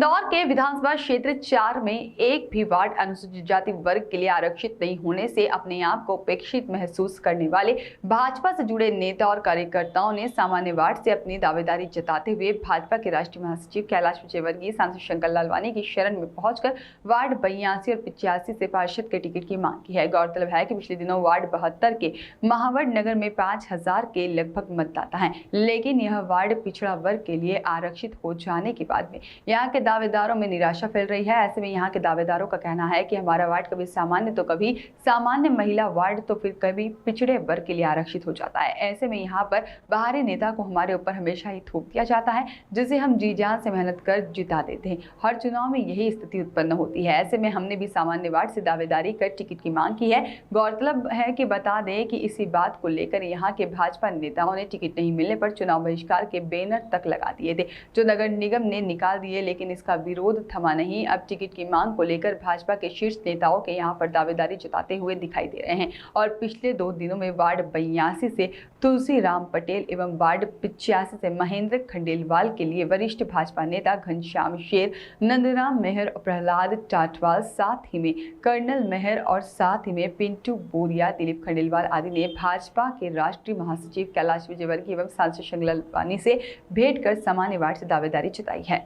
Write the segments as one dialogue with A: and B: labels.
A: इंदौर के विधानसभा क्षेत्र 4 में एक भी वार्ड अनुसूचित जाति वर्ग के लिए आरक्षित नहीं होने से अपने आप को उपेक्षित महसूस करने वाले भाजपा से जुड़े नेता और कार्यकर्ताओं ने सामान्य वार्ड से अपनी दावेदारी जताते हुए भाजपा के राष्ट्रीय महासचिव कैलाश विजयवर्गीय, सांसद शंकर लालवानी की शरण में पहुंचकर वार्ड 82 और 85 से पार्षद के टिकट की मांग की है। गौरतलब है कि पिछले दिनों वार्ड 72 के महावड़ नगर में 5000 के लगभग मतदाता हैं, लेकिन यह वार्ड पिछड़ा वर्ग के लिए आरक्षित हो जाने के बाद में यहाँ के दावेदारों में निराशा फैल रही है। ऐसे में यहाँ के दावेदारों का कहना है कि हमारा वार्ड कभी सामान्य तो कभी सामान्य महिला वार्ड तो फिर कभी पिछड़े वर्ग के लिए आरक्षित हो जाता है। ऐसे में यहाँ पर बाहरी नेता को हमारे ऊपर हमेशा ही थोप दिया जाता है, जिसे हम जी जान से मेहनत कर जिता देते हैं। हर चुनाव में यही स्थिति उत्पन्न होती है। ऐसे में हमने भी सामान्य वार्ड से दावेदारी कर टिकट की मांग की है। गौरतलब है कि बता दें कि इसी बात को लेकर यहाँ के भाजपा नेताओं ने टिकट नहीं मिलने पर चुनाव बहिष्कार के बैनर तक लगा दिए थे, जो नगर निगम ने निकाल दिए, लेकिन इसका विरोध थमा नहीं। अब टिकट की मांग को लेकर भाजपा के शीर्ष नेताओं के यहां पर दावेदारी जताते हुए दिखाई दे रहे हैं और पिछले 2 दिनों में वार्ड 82 से तुलसी राम पटेल एवं वार्ड 85 से महेंद्र खंडेलवाल के लिए वरिष्ठ भाजपा नेता घनश्याम शेर, नंदराम मेहर और प्रहलाद टाटवाल, साथ ही में कर्नल मेहर और साथ ही में पिंटू बोरिया, दिलीप खंडेलवाल आदि ने भाजपा के राष्ट्रीय महासचिव कैलाश विजयवर्गीय एवं सांसद शंकर लालवानी से भेंट कर सामान्य वार्ड से दावेदारी जताई है।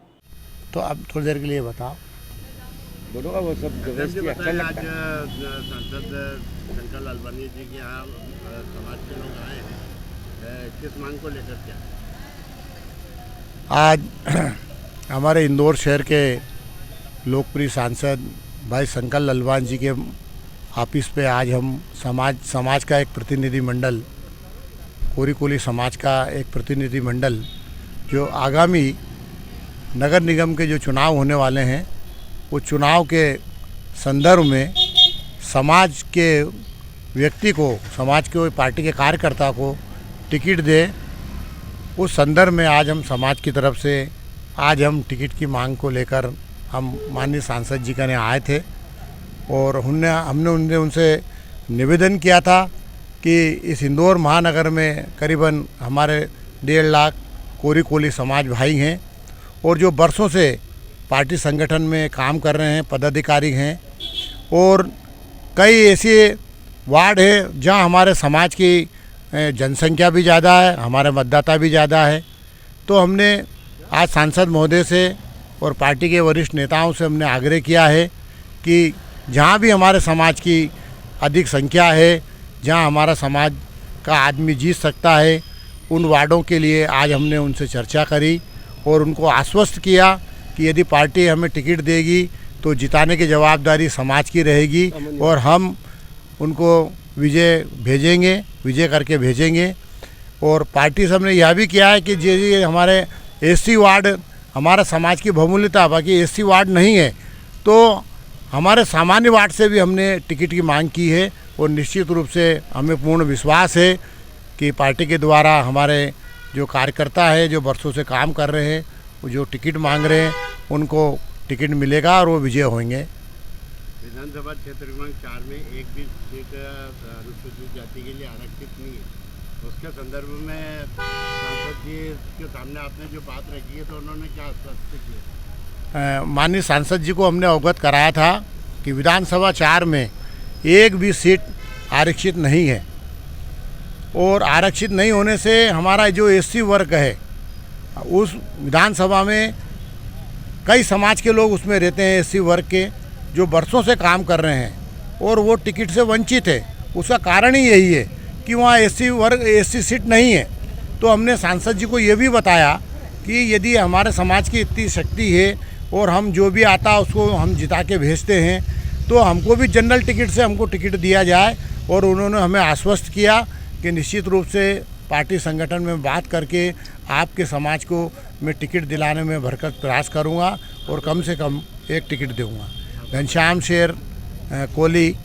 B: तो अब थोड़ी देर के लिए बताओ
C: बोलो वो सब
D: जबरदस्ती अच्छा लगता है। आज सांसद शंकर लालवानी जी के यहाँ समाज के लोग आए हैं, किस मांग को लेकर क्या?
B: आज हमारे इंदौर शहर के लोकप्रिय सांसद भाई शंकर लालवानी जी के ऑफिस पे आज हम समाज का एक प्रतिनिधि मंडल, कोरी समाज का एक प्रतिनिधि मंडल, जो आगामी नगर निगम के जो चुनाव होने वाले हैं, वो चुनाव के संदर्भ में समाज के व्यक्ति को, समाज के पार्टी के कार्यकर्ता को टिकट दे, उस संदर्भ में आज हम समाज की तरफ से आज हम टिकट की मांग को लेकर हम माननीय सांसद जी का आए थे और हमने उनसे निवेदन किया था कि इस इंदौर महानगर में करीबन हमारे 1.5 लाख कोरी समाज भाई हैं और जो बरसों से पार्टी संगठन में काम कर रहे हैं, पदाधिकारी हैं, और कई ऐसे वार्ड हैं जहां हमारे समाज की जनसंख्या भी ज़्यादा है, हमारे मतदाता भी ज़्यादा है। तो हमने आज सांसद महोदय से और पार्टी के वरिष्ठ नेताओं से हमने आग्रह किया है कि जहां भी हमारे समाज की अधिक संख्या है, जहां हमारा समाज का आदमी जीत सकता है, उन वार्डों के लिए आज हमने उनसे चर्चा करी और उनको आश्वस्त किया कि यदि पार्टी हमें टिकट देगी तो जिताने की जवाबदारी समाज की रहेगी और हम उनको विजय करके भेजेंगे। और पार्टी से हमने यह भी किया है कि यदि हमारे एससी वार्ड हमारा समाज की बहुमूल्यता, बाकी एससी वार्ड नहीं है, तो हमारे सामान्य वार्ड से भी हमने टिकट की मांग की है और निश्चित रूप से हमें पूर्ण विश्वास है कि पार्टी के द्वारा हमारे जो कार्यकर्ता है, जो बरसों से काम कर रहे हैं, वो जो टिकट मांग रहे हैं, उनको टिकट मिलेगा और वो विजय होंगे।
D: विधानसभा क्षेत्र क्रमांक 4 में एक भी सीट अनुसूचित जाति के लिए आरक्षित नहीं है। उसके संदर्भ में सांसद जी के सामने आपने जो बात रखी है, तो उन्होंने क्या आश्वस्त किया?
B: माननीय सांसद जी को हमने अवगत कराया था कि विधानसभा 4 में एक भी सीट आरक्षित नहीं है और आरक्षित नहीं होने से हमारा जो एससी वर्ग है, उस विधानसभा में कई समाज के लोग उसमें रहते हैं, एससी वर्ग के, जो बरसों से काम कर रहे हैं और वो टिकट से वंचित है। उसका कारण ही यही है कि वहाँ एससी सीट नहीं है। तो हमने सांसद जी को ये भी बताया कि यदि हमारे समाज की इतनी शक्ति है और हम जो भी आता उसको हम जिता के भेजते हैं, तो हमको भी जनरल टिकट से हमको टिकट दिया जाए। और उन्होंने हमें आश्वस्त किया कि निश्चित रूप से पार्टी संगठन में बात करके आपके समाज को मैं टिकट दिलाने में भरसक प्रयास करूंगा और कम से कम एक टिकट दूंगा। घनश्याम शेर कोली,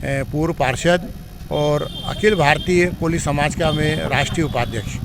B: पूर्व पार्षद और अखिल भारतीय कोली समाज का मैं राष्ट्रीय उपाध्यक्ष।